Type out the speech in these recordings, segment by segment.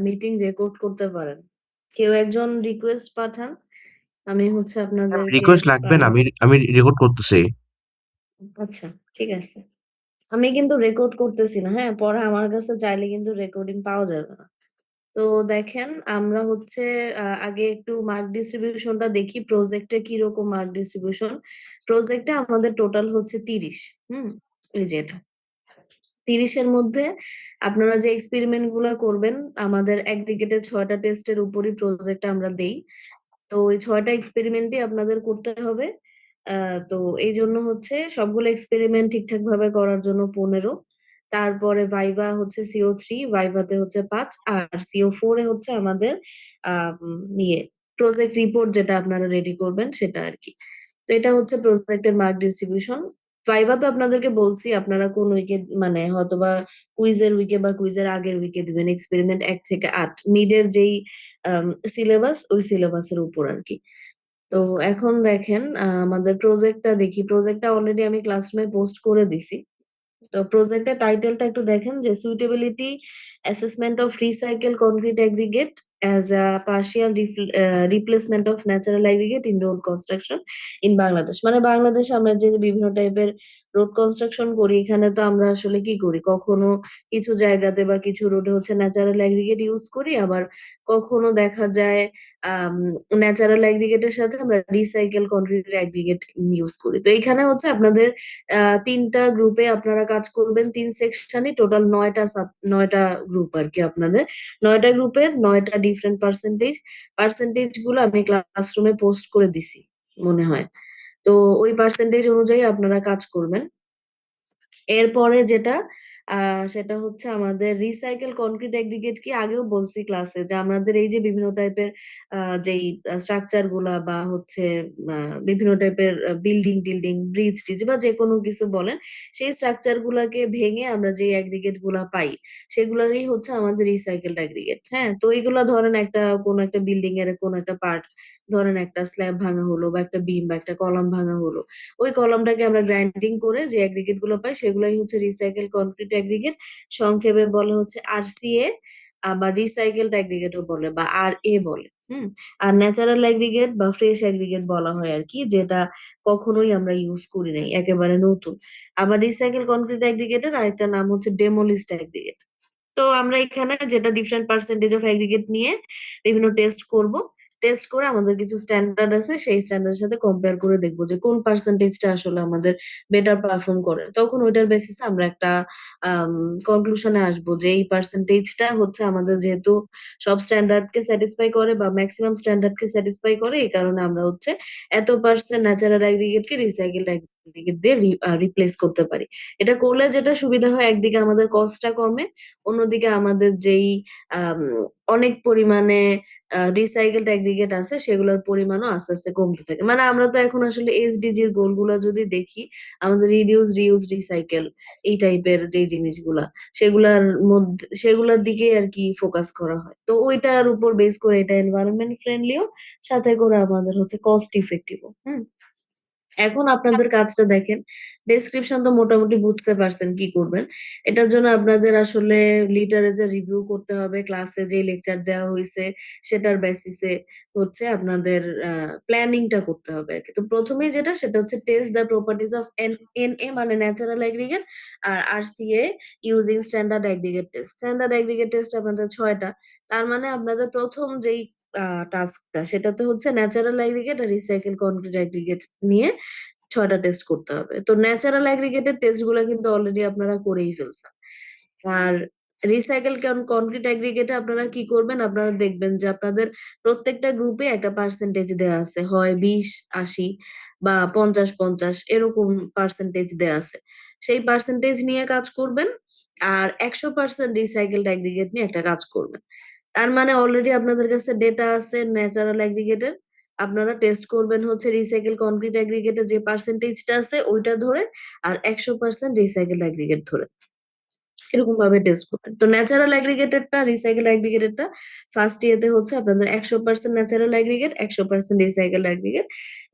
Meeting record করতে পারেন। কেউ একজন রিকোয়েস্ট পাঠান, আমি হচ্ছে আপনাদেরকে রিকোয়েস্ট লাগবে না, আমি রেকর্ড করতেছি। আচ্ছা, ঠিক আছে। আমি কিন্তু রেকর্ড করতেছি না, হ্যাঁ, পরে আমার কাছে চাইলে কিন্তু রেকর্ডিং পাওয়া যাবে না। তো দেখেন, আমরা হচ্ছে আগে একটু মার্ক ডিস্ট্রিবিউশনটা দেখি, প্রজেক্টে কি রকম মার্ক ডিস্ট্রিবিউশন। প্রজেক্টে আমাদের টোটাল হচ্ছে 30। এই যে এটা 30-এর মধ্যে আপনারা যে এক্সপেরিমেন্ট গুলো করবেন, আমাদের অ্যাগ্রিগেটেড 6টা টেস্টের উপরই প্রজেক্ট আমরা দেই। তো ওই 6টা এক্সপেরিমেন্টই আপনাদের করতে হবে। তো এই জন্য হচ্ছে সবগুলো এক্সপেরিমেন্ট ঠিকঠাক ভাবে করার জন্য 15। তারপরে ভাইভা হচ্ছে CO3, ভাইভাতে হচ্ছে 5, আর CO4 এ হচ্ছে আমাদের ইয়ে প্রজেক্ট রিপোর্ট যেটা আপনারা রেডি করবেন সেটা আর কি। তো এটা হচ্ছে প্রজেক্টের মার্ক ডিস্ট্রিবিউশন। ভাইভা তো আপনাদেরকে বলছি আপনারা কোন উইকে, মানে হয়তোবা কুইজের উইকে বা কুইজের আগের উইকে দিবেন। এক্সপেরিমেন্ট 1 থেকে 8 মিডের যেই সিলেবাস, ওই সিলেবাসের উপর আর কি। তো এখন দেখেন, আমাদের প্রজেক্টটা দেখি। প্রজেক্টটা অলরেডি আমি ক্লাসরুমে পোস্ট করে দিছি। তো প্রজেক্টের টাইটেলটা একটু দেখেন, যে suitability assessment of recycle concrete aggregate as a partial replacement of natural aggregate in road construction in Bangladesh. মানে বাংলাদেশ আমরা যে বিভিন্ন টাইপের রোড কনস্ট্রাকশন করি, এখানে তো আমরা আসলে কি করি, কখনো কিছু জায়গাতে বা কিছু রোডে হচ্ছে ন্যাচারাল অ্যাগ্রিগেট ইউজ করি, আবার কখনো দেখা যায় ন্যাচারাল অ্যাগ্রিগেটের সাথে আমরা রিসাইকেল কনক্রিট অ্যাগ্রিগেট ইউজ করি। তো এখানে হচ্ছে আপনাদের 3টা গ্রুপে আপনারা কাজ করবেন, 3 সেকশনে, টোটাল 9টা গ্রুপ আর কি আপনাদের। 9টা গ্রুপের 9টা ডিফারেন্ট পার্সেন্টেজ গুলো আমি ক্লাসরুমে পোস্ট করে দিছি মনে হয়। তো ওই পার্সেন্টেজ অনুযায়ী আপনারা কাজ করবেন। এরপরে যেটা সেটা হচ্ছে আমাদের রিসাইকেল কনক্রিট এগ্রিগেট, কি আগেও বলছি ক্লাসে, যে আমাদের এই যে বিভিন্ন টাইপের যেই স্ট্রাকচার গুলা বা হচ্ছে বিভিন্ন টাইপের বিল্ডিং টিল্ডিং ব্রিজ টিজ বা যে কোনো কিছু বলেন, সেই স্ট্রাকচার গুলাকে ভেঙে আমরা যে এগ্রিগেট গুলা পাই, সেগুলোই হচ্ছে আমাদের রিসাইকেলড এগ্রিগেট। হ্যাঁ, তো এইগুলা ধরেন একটা কোন একটা বিল্ডিং এর কোন একটা পার্ট, ধরেন একটা স্ল্যাব ভাঙা হলো বা একটা বিম বা একটা কলাম ভাঙা হলো, ওই কলামটাকে আমরা গ্রাইন্ডিং করে যে এগ্রিগেট গুলো পাই সেগুলোই হচ্ছে রিসাইকেল কনক্রিট এগ্রিগেট। সংক্ষেপে বলে হচ্ছে RCA। আবার রিসাইকেলড এগ্রিগেটও বলে বা RA বলে। আর ন্যাচারাল এগ্রিগেট বা ফ্রেশ এগ্রিগেট বলা হয় আর কি, যেটা কখনোই আমরা ইউজ করি নাই, একেবারে নতুন। আবার রিসাইকেল কনক্রিট এগ্রিগেটের আরেকটা নাম হচ্ছে ডেমোলিশড এগ্রিগেট। তো আমরা এখানে যেটা ডিফারেন্ট পার্সেন্টেজ অফ এগ্রিগেট নিয়ে বিভিন্ন টেস্ট করব। টেস্ট করে আমাদের কিছু স্ট্যান্ডার্ড আছে, সেই স্ট্যান্ডার্ডের সাথে কম্পেয়ার করে দেখবো যে কোন পার্সেন্টেজটা আসলে আমাদের বেটার পারফর্ম করে। তখন ওইটার বেসিসে আমরা একটা কনক্লুশনে আসবো যে এই পার্সেন্টেজটা হচ্ছে আমাদের, যেহেতু সব স্ট্যান্ডার্ডকে স্যাটিসফাই করে বা ম্যাক্সিমাম স্ট্যান্ডার্ডকে স্যাটিসফাই করে, এই কারণে আমরা হচ্ছে এত পার্সেন্ট ন্যাচারাল এগ্রিগেটকে রিসাইকেলড এগ্রিগেট দিয়ে রিপ্লেস করতে পারি। এটা করলে যেটা সুবিধা হয়, একদিকে আমাদের কস্টটা কমে, অন্যদিকে আমাদের যেই আম, অনেক পরিমাণে রিসাইকেলড এগ্রিগেট আছে সেগুলোর পরিমাণও আস্তে আস্তে কমতে থাকে। মানে আমরা তো এখন আসলে SDGর গোলগুলো যদি দেখি, আমাদের রিডিউস রিউজ রিসাইকেল, এই টাইপের যে জিনিসগুলা, সেগুলার মধ্যে সেগুলোর দিকে আর কি ফোকাস করা হয়। তো ওইটার উপর বেস করে এটা এনভায়রনমেন্ট ফ্রেন্ডলিও, সাথে করে আমাদের হচ্ছে কস্ট ইফেক্টিভও। এখন আপনাদের কাজটা দেখেন, ডেসক্রিপশন তো মোটামুটি বুঝতে পারছেন কি করবেন। এটার জন্য আপনাদের আসলে লিটারেচার রিভিউ করতে হবে, ক্লাসে যে লেকচার দেওয়া হয়েছে সেটার বেসিসে হচ্ছে আপনাদের প্ল্যানিংটা করতে হবে আর কি। তো প্রথমেই যেটা, সেটা হচ্ছে test the properties of NA মানে ন্যাচারাল এগ্রিগেট, আর RCA using standard aggregate test. Standard aggregate test আপনাদের 6টা। তার মানে আপনাদের প্রথম যেই টাস্কটা, সেটাতে হচ্ছে ন্যাচারাল এগ্রিগেট আর রিসাইকেল কনক্রিট এগ্রিগেট নিয়ে 6টা টেস্ট করতে হবে। তো ন্যাচারাল এগ্রিগেটের টেস্ট গুলো কিন্তু অলরেডি আপনারা করেই ফেলছেন। আর রিসাইকেল কনক্রিট এগ্রিগেটে আপনারা কি করবেন, আপনারা দেখবেন যে আপনাদের প্রত্যেকটা গ্রুপে একটা পার্সেন্টেজ দেওয়া আছে, হয় 20-80 বা 50-50 এরকম পার্সেন্টেজ দেওয়া আছে। সেই পার্সেন্টেজ নিয়ে কাজ করবেন। আর 100% রিসাইকেলড এগ্রিগেট নিয়ে একটা কাজ করবেন। তার মানে অলরেডি আপনাদের কাছে ডেটা আছে ন্যাচারাল এগ্রিগেটের, আপনারা টেস্ট করবেন হচ্ছে রিসাইকেল কনক্রিট এগ্রিগেটের যে পার্সেন্টেজটা আছে ওইটা ধরে, আর 100% রিসাইকেল এগ্রিগেট ধরে। এরকম ভাবে টেস্ট করবেন। তো ন্যাচারাল এগ্রিগেটেডটা, রিসাইকেল এগ্রিগেটেডটা ফার্স্ট ইয়েতে হচ্ছে আপনাদের 100% ন্যাচারাল এগ্রিগেট, 100% রিসাইকেল এগ্রিগেট।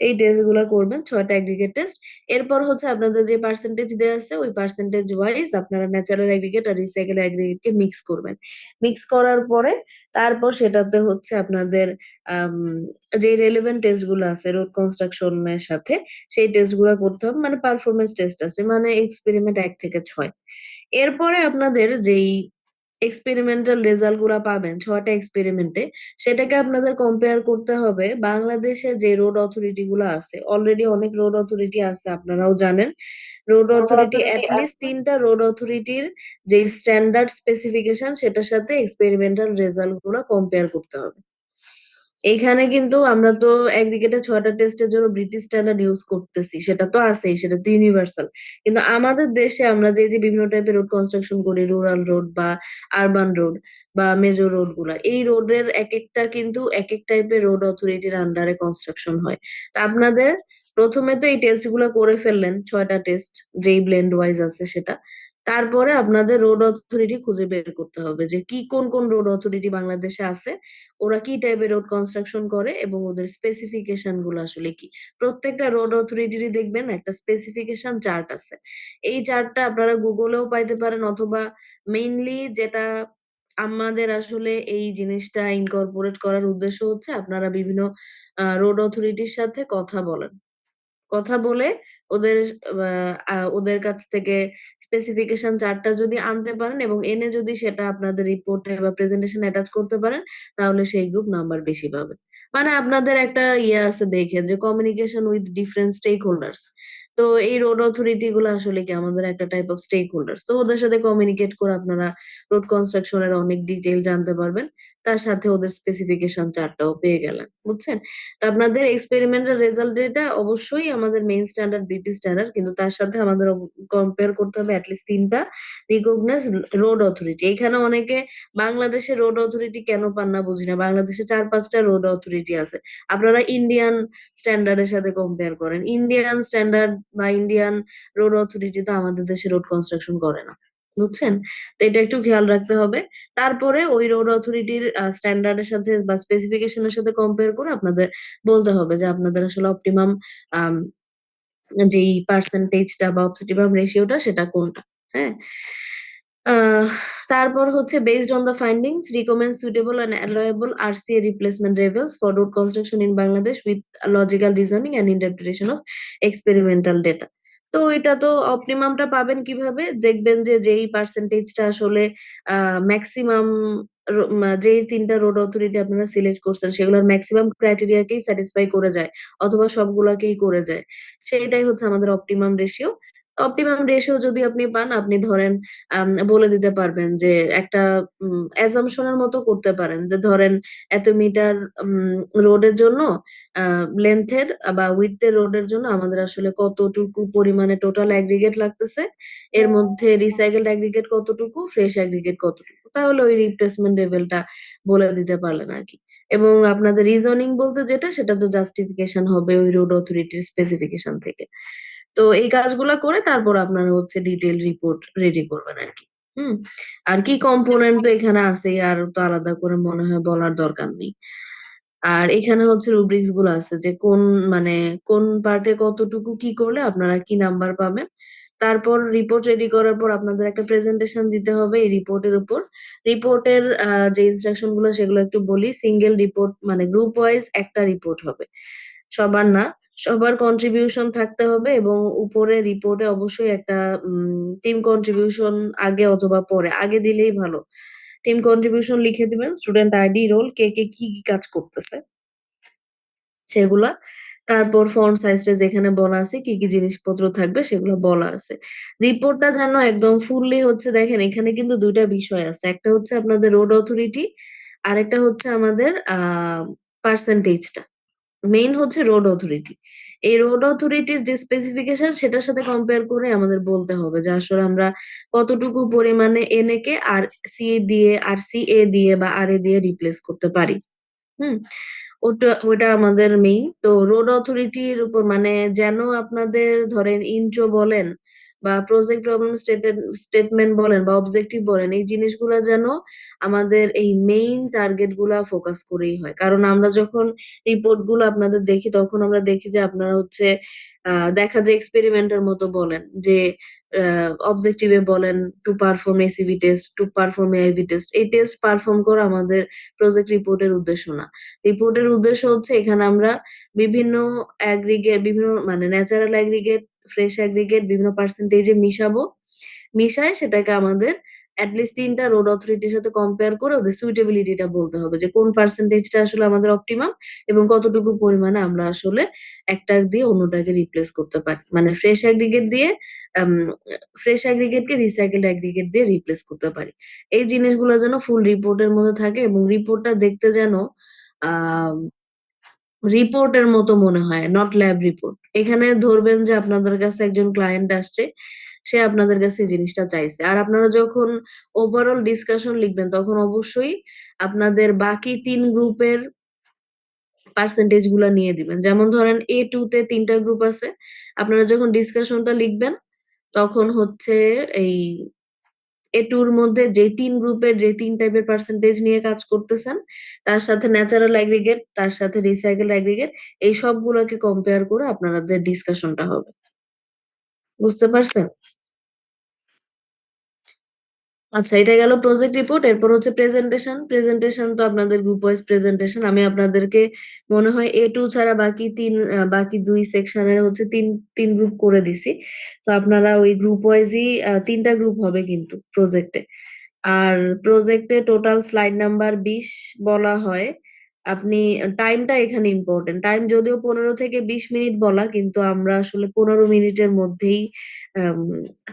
এই টেস্ট গুলা করবেন, 6টা এগ্রিগেট টেস্ট। এরপর হচ্ছে আপনাদের যে পার্সেন্টেজ দেওয়া আছে ওই পার্সেন্টেজ ওয়াইজ আপনারা ন্যাচারাল এগ্রিগেট আর রিসাইকেল এগ্রিগেটকে মিক্স করবেন। মিক্স করার পরে তারপর সেটাতে হচ্ছে আপনাদের আম, যে রেলেভেন্ট টেস্ট গুলো আছে রোড কনস্ট্রাকশনের সাথে, সেই টেস্ট গুলো করতে হবে, মানে পারফরমেন্স টেস্ট আছে, মানে এক্সপেরিমেন্ট 1 থেকে 6। এরপরে আপনাদের যেই এক্সপেরিমেন্টাল রেজাল্ট গুলা পাবেন 6টা এক্সপেরিমেন্টে, সেটাকে আপনাদের কম্পেয়ার করতে হবে বাংলাদেশে যে রোড অথরিটি গুলো আছে। অলরেডি অনেক রোড অথরিটি আছে, আপনারাও জানেন। রোড অথরিটি অ্যাটলিস্ট 3টা রোড অথরিটির যে স্ট্যান্ডার্ড স্পেসিফিকেশন সেটার সাথে এক্সপেরিমেন্টাল রেজাল্ট গুলা কম্পেয়ার করতে হবে। এইখানে কিন্তু আমরা তো এগ্রিগেটের 6টা টেস্টের জন্য ব্রিটিশ স্ট্যান্ডার্ড ইউজ করতেছি, সেটা তো আছেই, সেটা তো ইউনিভার্সাল। কিন্তু আমাদের দেশে আমরা যে যে বিভিন্ন টাইপের রোড কনস্ট্রাকশন করি, রুরাল রোড বা আরবান রোড বা মেজর রোড গুলা, এই রোডের এক একটা কিন্তু এক এক টাইপের রোড অথরিটির আন্ডারে কনস্ট্রাকশন হয়। তা আপনাদের প্রথমে তো এই টেস্ট গুলা করে ফেললেন, 6টা টেস্ট যেই ব্লেন্ড ওয়াইজ আছে সেটা। তারপরে আপনাদের রোড অথরিটি খুঁজে বের করতে হবে যে কি কোন কোন রোড অথরিটি বাংলাদেশে আছে, ওরা কি টাইপের রোড কনস্ট্রাকশন করে এবং ওদের স্পেসিফিকেশন গুলো আসলে কি। প্রত্যেকটা রোড অথরিটিরই দেখবেন একটা স্পেসিফিকেশন চার্ট আছে। এই চার্টটা আপনারা গুগলেও পাইতে পারেন, অথবা মেইনলি যেটা আমাদের আসলে এই জিনিসটা ইনকর্পোরেট করার উদ্দেশ্য হচ্ছে আপনারা বিভিন্ন রোড অথরিটির সাথে কথা বলেন। কথা বলে ওদের ওদের কাছ থেকে স্পেসিফিকেশন চার্টটা যদি আনতে পারেন এবং এনে যদি সেটা আপনাদের রিপোর্টে বা প্রেজেন্টেশন অ্যাটাচ করতে পারেন, তাহলে সেই গ্রুপ নাম্বার বেশি পাবে। মানে আপনাদের একটা ইয়ে আছে দেখে যে communication with different stakeholders. তো এই রোড অথরিটি গুলো আসলে কি আমাদের একটা টাইপ অফ স্টেক হোল্ডার্স, তো ওদের সাথে কমিউনিকেট করে আপনারা রোড কনস্ট্রাকশনের অনেক ডিটেইল জানতে পারবেন। তার সাথে ওদের স্পেসিফিকেশন চার্টটাও পেয়ে গেলেন, বুঝছেন। তো আপনাদের এক্সপেরিমেন্টাল রেজাল্ট যেটা অবশ্যই আমাদের মেইন স্ট্যান্ডার্ড ব্রিটিশ স্ট্যান্ডার্ড, কিন্তু তার সাথে আমাদের কম্পেয়ার করতে হবে অ্যাটলিস্ট 3টা রিকগনাইজ রোড অথরিটি। এখানে অনেকে বাংলাদেশে রোড অথরিটি কেন পান না বুঝি না, বাংলাদেশে 4-5টা রোড অথরিটি আছে। আপনারা ইন্ডিয়ান স্ট্যান্ডার্ডের সাথে কম্পেয়ার করেন, ইন্ডিয়ান স্ট্যান্ডার্ড বা ইন্ডিয়ান রোড অথরিটি তো আমাদের দেশে রোড কনস্ট্রাকশন করে না, বুঝছেন। তো এটা একটু খেয়াল রাখতে হবে। তারপরে ওই রোড অথরিটির স্ট্যান্ডার্ডের সাথে বা স্পেসিফিকেশনের সাথে কম্পেয়ার করে আপনাদের বলতে হবে যে আপনাদের আসলে অপটিমাম যেই পার্সেন্টেজটা বা অপটিমাম রেশিওটা সেটা কোনটা। হ্যাঁ। আহ তারপর হচ্ছে based on the findings recommend suitable and allowable RCA replacement levels for road construction in Bangladesh with logical reasoning and interpretation of experimental data. তো এটা তো অপটিমামটা পাবেন কিভাবে, দেখবেন যে যেই পার্সেন্টেজটা আসলে ম্যাক্সিমাম, যেই 3টা রোড অথরিটি আপনারা সিলেক্ট করছেন সেগুলোর ম্যাক্সিমাম ক্রাইটেরিয়াকেই স্যাটিসফাই করে যায় অথবা সবগুলাকেই করে যায়, সেটাই হচ্ছে আমাদের অপটিমাম রেশিও। অপটিমাম রেশিও যদি আপনি পান, আপনি ধরেন বলে দিতে পারবেন যে একটা অ্যাজাম্পশনের মতো করতে পারেন যে ধরেন এত মিটার রোডের জন্য লেন্থের বা উইডথের রোডের জন্য আমাদের আসলে কতটুকু পরিমাণে টোটাল অ্যাগ্রিগেট লাগতেছে, এর মধ্যে রিসাইকেলড অ্যাগ্রিগেট কতটুকু, ফ্রেশ অ্যাগ্রিগেট কতটুকু, তাহলে ওই রিপ্লেসমেন্ট লেভেলটা বলে দিতে পারলেন আর কি। এবং আপনাদের রিজনিং বলতে যেটা, সেটা তো জাস্টিফিকেশন হবে ওই রোড অথরিটির স্পেসিফিকেশন থেকে। তো এই কাজগুলা করে তারপর আপনারা হচ্ছে ডিটেল রিপোর্ট রেডি করবেন আর কি। হুম। আর কি কম্পোনেন্ট তো এখানে আছে, আর তো আলাদা করে মনে হয় বলার দরকার নেই। আর এখানে হচ্ছে রুব্রিক্স গুলো আছে যে কোন, মানে কোন পার্টে কতটুকু কি করলে আপনারা কি নাম্বার পাবেন। তারপর রিপোর্ট রেডি করার পর আপনাদের একটা প্রেজেন্টেশন দিতে হবে এই রিপোর্টের উপর। রিপোর্টের যে ইনস্ট্রাকশন গুলো সেগুলো একটু বলি। সিঙ্গেল রিপোর্ট, মানে গ্রুপ ওয়াইজ একটা রিপোর্ট হবে, সবার না। সবার কন্ট্রিবিউশন থাকতে হবে এবং উপরে রিপোর্টে অবশ্যই একটা টিম কন্ট্রিবিউশন আগে অথবা পরে, আগে দিলেই ভালো। টিম কন্ট্রিবিউশন লিখে দিবেন, স্টুডেন্ট আইডি, রোল, কে কে কি কি কাজ করতেছে সেগুলা। তারপর ফন্ট সাইজটা যেখানে বলা আছে কি কি জিনিসপত্র থাকবে সেগুলো বলা আছে। রিপোর্টটা যেন একদম ফুললি হচ্ছে, দেখেন এখানে কিন্তু 2টা বিষয় আছে, একটা হচ্ছে আপনাদের রোড অথরিটি, আর একটা হচ্ছে আমাদের পার্সেন্টেজটা। মেইন হচ্ছে রোড অথরিটি। এই রোড অথরিটির যে স্পেসিফিকেশন সেটার সাথে কম্পেয়ার করে আমাদের বলতে হবে যে আসলে আমরা কতটুকু পরিমাণে এন কে আর সি দিয়ে, আর সি এ দিয়ে বা আর এ দিয়ে রিপ্লেস করতে পারি। হুম। ওটা আমাদের মেইন। তো রোড অথরিটির উপর মানে যেন আপনাদের ধরেন ইন্ট্রো বলেন বা প্রজেক্ট প্রবলেম স্টেটমেন্ট বলেন বা অবজেক্টিভ বলেন, এই জিনিসগুলো যেন আমাদের এই মেইন টার্গেট গুলা ফোকাস করেই হয়। কারণ আমরা যখন রিপোর্ট গুলো আপনাদের দেখি তখন আমরা দেখি যে আপনারা হচ্ছে দেখা যায় এক্সপেরিমেন্টের মতো বলেন যে অবজেক্টিভে বলেন to perform ACV test, to perform AIV test. এই টেস্ট পারফর্ম করা আমাদের প্রজেক্ট রিপোর্টের উদ্দেশ্য না। রিপোর্টের উদ্দেশ্য হচ্ছে এখানে আমরা বিভিন্ন বিভিন্ন মানে ন্যাচারাল অ্যাগ্রিগেট, ফ্রেশ অ্যাগ্রিগেট বিভিন্ন পার্সেন্টেজে মিশাবো, মিশায় সেটাকে আমাদের অ্যাটলিস্ট 3টা রোড অথরিটির সাথে কম্পেয়ার করে ওদের সুইটেবিলিটিটা বলতে হবে যে কোন পার্সেন্টেজটা আসলে আমাদের অপটিমাম এবং কতটুকু পরিমাণে আমরা আসলে একটা দিয়ে অন্যটাকে রিপ্লেস করতে পারি, মানে ফ্রেশ অ্যাগ্রিগেটকে রিসাইকেলড অ্যাগ্রিগেট দিয়ে রিপ্লেস করতে পারি। এই জিনিসগুলো যেন ফুল রিপোর্টের মধ্যে থাকে এবং রিপোর্টটা দেখতে যেন আহ রিপোর্টের মতো মনে হয়, নট ল্যাব রিপোর্ট। এখানে ধরবেন যে আপনাদের কাছে একজন ক্লায়েন্ট আসছে, সে আপনাদের কাছে এই জিনিসটা চাইছে, আর আপনারা যখন ওভারঅল ডিসকাশন লিখবেন তখন অবশ্যই আপনাদের বাকি 3 গ্রুপের পার্সেন্টেজ গুলা নিয়ে দিবেন। যেমন ধরেন A2 তে 3টা গ্রুপ আছে, আপনারা যখন ডিসকাশনটা লিখবেন তখন হচ্ছে এই A2 এর মধ্যে যে 3 গ্রুপের যে 3 টাইপের পার্সেন্টেজ নিয়ে কাজ করতেছেন, তার সাথে ন্যাচারাল অ্যাগ্রিগেট, তার সাথে রিসাইকেল অ্যাগ্রিগেট, এই সবগুলোকে কম্পেয়ার করে আপনাদের ডিসকাশনটা হবে। বুঝতে পারছেন? আচ্ছা, এটা গেল প্রজেক্ট রিপোর্ট। এরপর হচ্ছে প্রেজেন্টেশন। প্রেজেন্টেশন তো আপনাদের গ্রুপ ওয়াইজ প্রেজেন্টেশন। আমি আপনাদেরকে মনে হয় A2 ছাড়া বাকি 2 সেকশনের হচ্ছে তিন তিন গ্রুপ করে দিছি। তো আপনারা ওই গ্রুপ ওয়াইজই 3টা গ্রুপ হবে কিন্তু প্রজেক্টে। আর প্রজেক্টে টোটাল স্লাইড নাম্বার 20 বলা হয়। আপনি টাইমটা এখানে ইম্পর্টেন্ট। টাইম যদিও 15 থেকে 20 মিনিট বলা, কিন্তু আমরা আসলে 15 মিনিটের মধ্যেই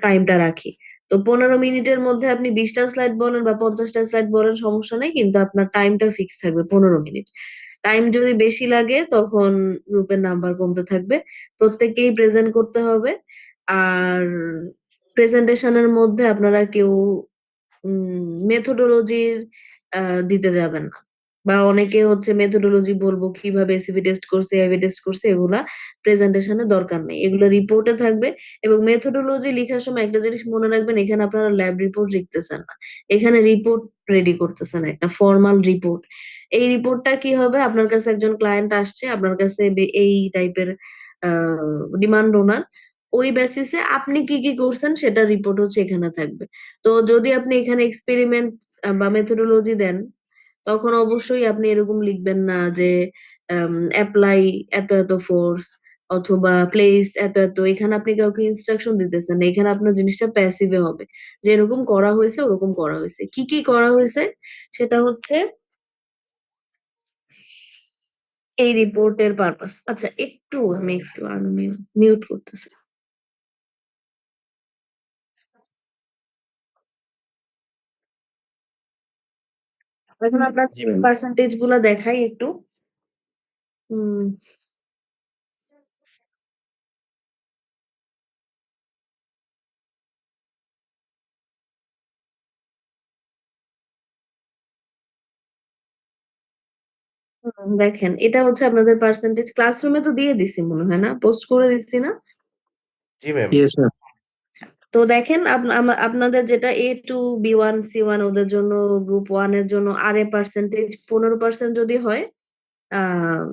টাইমটা রাখি। তো 15 মিনিটের মধ্যে আপনি 20টা স্লাইড বলেন বা 50টা স্লাইড বলেন, সমস্যা নেই, কিন্তু আপনার টাইমটা ফিক্স থাকবে 15 মিনিট। টাইম যদি বেশি লাগে তখন গ্রুপের নাম্বার কমতে থাকবে। প্রত্যেককেই প্রেজেন্ট করতে হবে। আর প্রেজেন্টেশনের মধ্যে আপনারা কেউ মেথোডোলজির দিতে যাবেন না, বা অনেকে হচ্ছে মেথোডোলজি বলবো কিভাবে এসিভি টেস্ট করছে, এআইভি টেস্ট করছে, এগুলা প্রেজেন্টেশনে দরকার নেই, এগুলো রিপোর্টে থাকবে। এবং মেথোডোলজি লেখার সময় একটা জিনিস মনে রাখবেন, এখানে আপনারা ল্যাব রিপোর্ট লিখতেছেন না, এখানে রিপোর্ট রেডি করতেছেন, একটা ফর্মাল রিপোর্ট। এই রিপোর্টটা কি হবে, আপনার কাছে একজন ক্লায়েন্ট আসছে, আপনার কাছে এই টাইপের ডিমান্ড ওনার, ওই বেসিসে আপনি কি কি করছেন সেটা রিপোর্ট হচ্ছে এখানে থাকবে। তো যদি আপনি এখানে এক্সপেরিমেন্ট বা মেথোডোলজি দেন, তখন অবশ্যই আপনি এরকম লিখবেন না যে অ্যাপ্লাই এত এত ফোর্স অথবা প্লেস এত এত। এখানে আপনি কাউকে ইনস্ট্রাকশন দিতেছেন না, এখানে আপনার জিনিসটা প্যাসিভে হবে যে এরকম করা হয়েছে, ওরকম করা হয়েছে, কি কি করা হয়েছে সেটা হচ্ছে এই রিপোর্টের পারপাস। আচ্ছা, আমি একটু মিউট করতেছি। এখন আপনার জি ম্যাম। পার্সেন্টেজ গুলা দেখাই একটু। উম দেখেন, এটা হচ্ছে আপনাদের পার্সেন্টেজ। ক্লাসরুমে তো দিয়ে দিছি মনে হয়, না পোস্ট করে দিচ্ছি না? জি ম্যাম। Yes ma'am. তো দেখেন, আপনাদের যেটা A2 B1 C1 ওদের জন্য, গ্রুপ 1 এর জন্য RA পার্সেন্টেজ 15% যদি হয়, আহ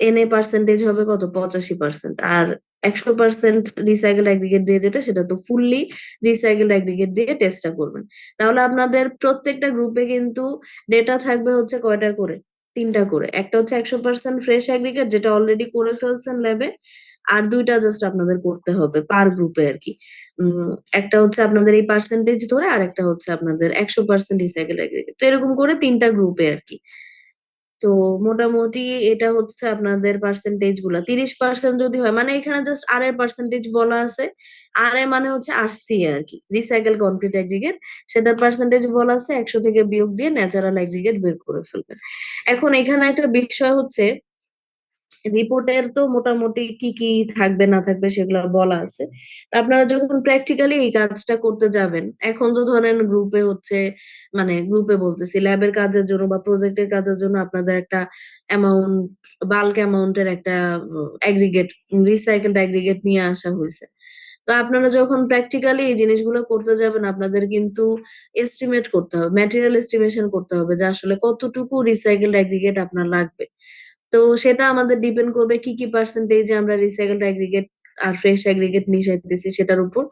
NA পার্সেন্টেজ হবে কত, 85%। আর 100% রিসাইকেল অ্যাগ্রিগেট দিয়ে যেটা, সেটা তো ফুললি রিসাইকেল অ্যাগ্রিগেট দিয়ে টেস্টটা করবেন। তাহলে আপনাদের প্রত্যেকটা গ্রুপে কিন্তু ডেটা থাকবে হচ্ছে কয়টা করে, 3টা করে। একটা হচ্ছে 100% ফ্রেশ অ্যাগ্রিগেট, যেটা অলরেডি করে ফেলছেন ল্যাবে, আর 2টা জাস্ট আপনাদের করতে হবে পার গ্রুপে আর কি। উম একটা হচ্ছে আপনাদের এই পার্সেন্টেজ ধরে, আর একটা হচ্ছে আপনাদের 100% রিসাইকেল অ্যাগ্রিগেট। তো এরকম করে 3টা গ্রুপে আর কি। তো মোটামুটি এটা হচ্ছে আপনাদের পার্সেন্টেজ গুলা। 30% যদি হয়, মানে এখানে জাস্ট আর এর পার্সেন্টেজ বলা আছে। আর এ মানে হচ্ছে RCA আর কি, রিসাইকেল কমপ্লিট অ্যাগ্রিগেট। সেটার পার্সেন্টেজ বলা আছে, 100 থেকে বিয়োগ দিয়ে ন্যাচারাল অ্যাগ্রিগেট বের করে ফেলবেন। এখন এখানে একটা বিষয় হচ্ছে, রিপোর্টের তো মোটামুটি কি কি থাকবে না থাকবে সেগুলো বলা আছে। তা আপনারা যখন প্র্যাকটিক্যালি এই কাজটা করতে যাবেন, এখন তো ধরেন গ্রুপে হচ্ছে, মানে গ্রুপে বলতেছি ল্যাবের কাজের জন্য বা প্রজেক্টের কাজের জন্য আপনাদের একটা অ্যামাউন্ট, বাল্ক অ্যামাউন্টের একটা অ্যাগ্রিগেট, রিসাইকেলড অ্যাগ্রিগেট নিয়ে আসা হয়েছে। তো আপনারা যখন প্র্যাকটিক্যালি এই জিনিসগুলো করতে যাবেন আপনাদের কিন্তু এস্টিমেট করতে হবে, ম্যাটেরিয়াল এস্টিমেশন করতে হবে যে আসলে কতটুকু রিসাইকেলড অ্যাগ্রিগেট আপনার লাগবে। তো সেটা আমাদের ডিপেন্ড করবে কি কি পার্সেন্টেজে আমরা রিসাইকেলড অ্যাগ্রিগেট আর ফ্রেশ অ্যাগ্রিগেট মিশাইতেছি সেটার উপর।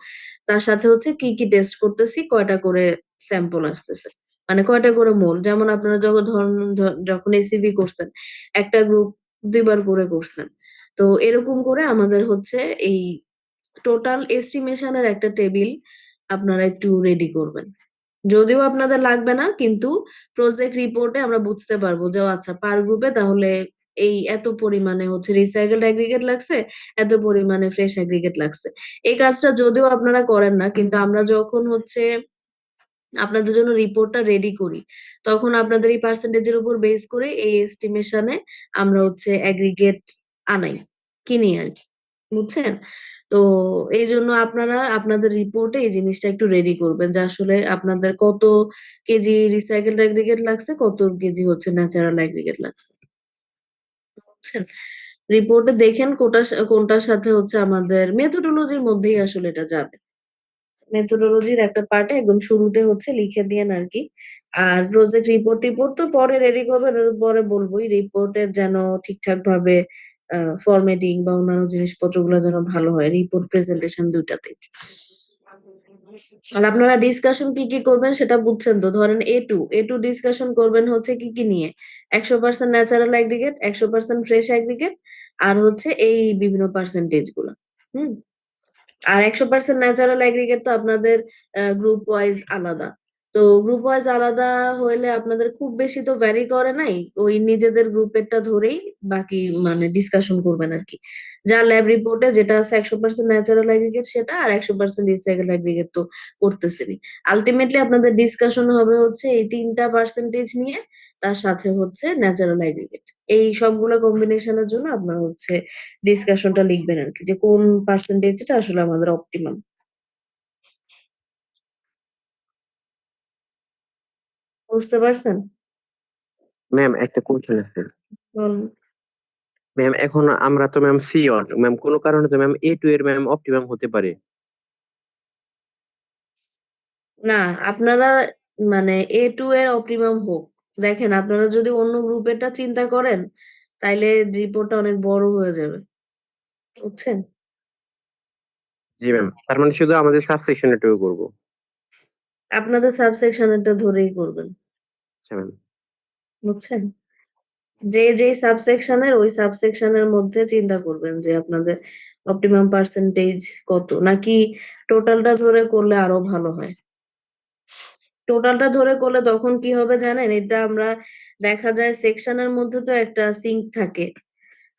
তার সাথে হচ্ছে কি কি টেস্ট করতেছি, কয়টা করে স্যাম্পল আসতেছে, মানে কয়টা করে মোল। যেমন আপনারা যখন ধরুন যখন এসিবি করছেন, একটা গ্রুপ 2 বার করে করছেন। তো এরকম করে আমাদের হচ্ছে এই টোটাল এস্টিমেশনের একটা টেবিল আপনারা একটু রেডি করবেন। যদিও আপনাদের লাগবে না, কিন্তু প্রজেক্ট রিপোর্টে আমরা বুঝতে পারবো যে ও আচ্ছা পার গ্রুপে তাহলে এই এত পরিমাণে হচ্ছে রিসাইকেলড অ্যাগ্রিগেট লাগছে, এত পরিমাণে ফ্রেশ অ্যাগ্রিগেট লাগছে। এই কাজটা যদিও আপনারা করেন না, কিন্তু আমরা যখন হচ্ছে আপনাদের জন্য রিপোর্টটা রেডি করি, তখন আপনাদের এই পার্সেন্টেজের উপর বেস করে এই এস্টিমেশনে আমরা হচ্ছে অ্যাগ্রিগেট আনাই, কিনি আর কি, বুঝছেন? তো এই জন্য আপনারা আপনাদের রিপোর্টে এই জিনিসটা একটু রেডি করবেন যে আসলে আপনাদের কত কেজি রিসাইকেলড অ্যাগ্রিগেট লাগছে, কত কেজি হচ্ছে ন্যাচারাল অ্যাগ্রিগেট লাগছে, বুঝছেন? রিপোর্টে দেখেন কোনটার সাথে হচ্ছে আমাদের মেথোডোলজির মধ্যেই আসলে এটা যাবে। মেথোডোলজির একটা পার্টে একদম শুরুতে হচ্ছে লিখে দিয়েন আর কি। আর প্রজেক্ট রিপোর্ট টিপোর্ট তো পরে রেডি করবেন, ওর পরে বলবোই। রিপোর্টের যেন ঠিকঠাক ভাবে ফরম্যাটিং বা অন্যান্য জিনিসপত্রগুলো যেন ভালো হয়, রিপোর্ট প্রেজেন্টেশন দুইটাতে। আর আপনারা ডিসকাশন কি কি করবেন সেটা বুঝছেন তো। ধরেন এ টু ডিসকাশন করবেন হচ্ছে কি কি নিয়ে, 100% ন্যাচারাল অ্যাগ্রিগেট, 100% ফ্রেশ অ্যাগ্রিগেট, আর হচ্ছে এই বিভিন্ন পার্সেন্টেজ গুলো। হুম। আর 100% ন্যাচারাল এগ্রিগেট তো আপনাদের গ্রুপ ওয়াইজ আলাদা। তো গ্রুপ ওয়াইজ আলাদা হইলে আপনাদের খুব বেশি তো ভ্যারি করে নাই, ওই নিজেদের গ্রুপেরটা ধরেই বাকি মানে ডিসকাশন করবেন আর কি। যা ল্যাব রিপোর্টে যেটা আছে 100% ন্যাচারাল এগ্রিগেট সেটা, আর 100% রিসাইকেল এগ্রিগেট তো করতেছেনই। আলটিমেটলি আপনাদের ডিসকাশন হবে হচ্ছে এই 3টা পার্সেন্টেজ নিয়ে, তার সাথে হচ্ছে ন্যাচারাল এগ্রিগেট। এই সবগুলো কম্বিনেশনের জন্য আপনার হচ্ছে ডিসকাশনটা লিখবেন আর কি, যে কোন পার্সেন্টেজটা আসলে আমাদের অপটিমাম। বুঝতে পারছেন? ম্যাম একটা কোয়েশ্চেন আছে। বলুন। ম্যাম এখন আমরা তো ম্যাম সি অন ম্যাম, কোনো কারণে তো ম্যাম এ টু এর ম্যাম অপটিমাম হতে পারে। না, আপনারা মানে A2 এর অপটিমাম হোক, দেখেন আপনারা যদি অন্য গ্রুপেরটা চিন্তা করেন তাইলে রিপোর্টটা অনেক বড় হয়ে যাবে, বুঝছেন? জি ম্যাম, তার মানে শুধু আমাদের সাবসেকশন এটুকু করবো। আপনাদের সাবসেকশনেরটা ধরেই করবেন, আচ্ছা ম্যাম। বুঝছেন? যে যে সাবসেকশনের ওই সাবসেকশনের মধ্যে চিন্তা করবেন যে আপনাদের অপটিমাম পার্সেন্টেজ কত, নাকি টোটালটা ধরে করলে আরো ভালো হয়। টোটালটা ধরে করলে তখন কি হবে জানেন, এটা আমরা দেখা যায় সেকশনের মধ্যে তো একটা সিঙ্ক থাকে,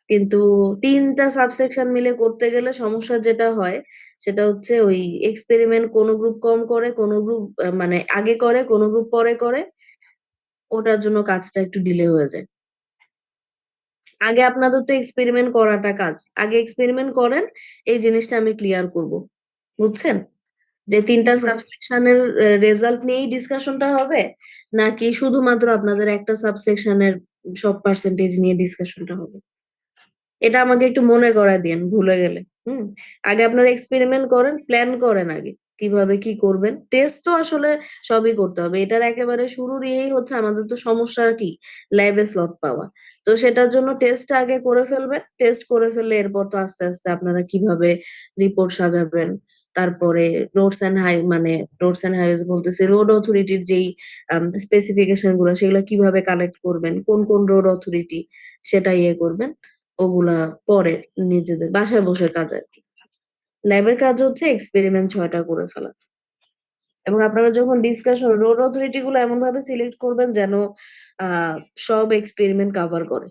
কিন্তু 3টা সাবসেকশন মিলে করতে গেলে সমস্যা যেটা হয় সেটা হচ্ছে ওই এক্সপেরিমেন্ট কোনো গ্রুপ কম করে, কোনো গ্রুপ মানে আগে করে, কোনো গ্রুপ পরে করে, ওটার জন্য কাজটা একটু ডিলে হয়ে যায়। আগে আপনাদের তো এক্সপেরিমেন্ট করাটা কাজ, আগে এক্সপেরিমেন্ট করেন, এই জিনিসটা আমি ক্লিয়ার করব, বুঝছেন? যে 3টা সাবসেকশনের রেজাল্ট নিয়েই ডিসকাশনটা হবে, নাকি শুধুমাত্র আপনাদের একটা সাবসেকশনের সব পার্সেন্টেজ নিয়ে ডিসকাশনটা হবে। এটা আমাকে একটু মনে করায় দিন ভুলে গেলে। হুম। আগে আপনারা এক্সপেরিমেন্ট করেন, প্ল্যান করেন আগে কিভাবে কি করবেন। টেস্ট তো আসলে সবই করতে হবে, এটার একেবারে শুরুর ইয়েই হচ্ছে আমাদের তো সমস্যা কি, ল্যাবে স্লট পাওয়া। তো সেটার জন্য টেস্ট আগে করে ফেলবেন, টেস্ট করে ফেললে এরপর তো আস্তে আস্তে আপনারা কিভাবে রিপোর্ট সাজাবেন, তারপরে রোডস এন্ড হাই মানে রোডস এন্ড হাইওয়েজ বলতেছি, রোড অথরিটির যেই স্পেসিফিকেশন গুলো সেগুলো কিভাবে কালেক্ট করবেন, কোন কোন রোড অথরিটি, সেটা ইয়ে করবেন। ওগুলা পরে নিজেদের বাসায় বসে কাজ আর কি। ল্যাবের কাজ হচ্ছে এক্সপেরিমেন্ট 6টা করে ফেলা। এবং আপনারা যখন ডিসকাশন, রোড অথরিটি গুলো এমন ভাবে সিলেক্ট করবেন যেন আহ সব এক্সপেরিমেন্ট কভার করে,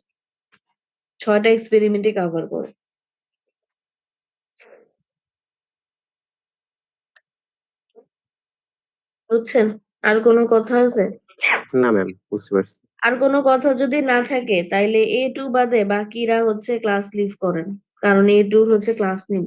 6টা এক্সপেরিমেন্টই কভার করে, বুঝছেন? আর কোনো কথা আছে? না ম্যাম, বুঝতে পারছি। আর কোনো কথা যদি না থাকে তাইলে A2 বাদে বাকিরা হচ্ছে ক্লাস লিভ করেন, কারণ A2 হচ্ছে ক্লাস নিব।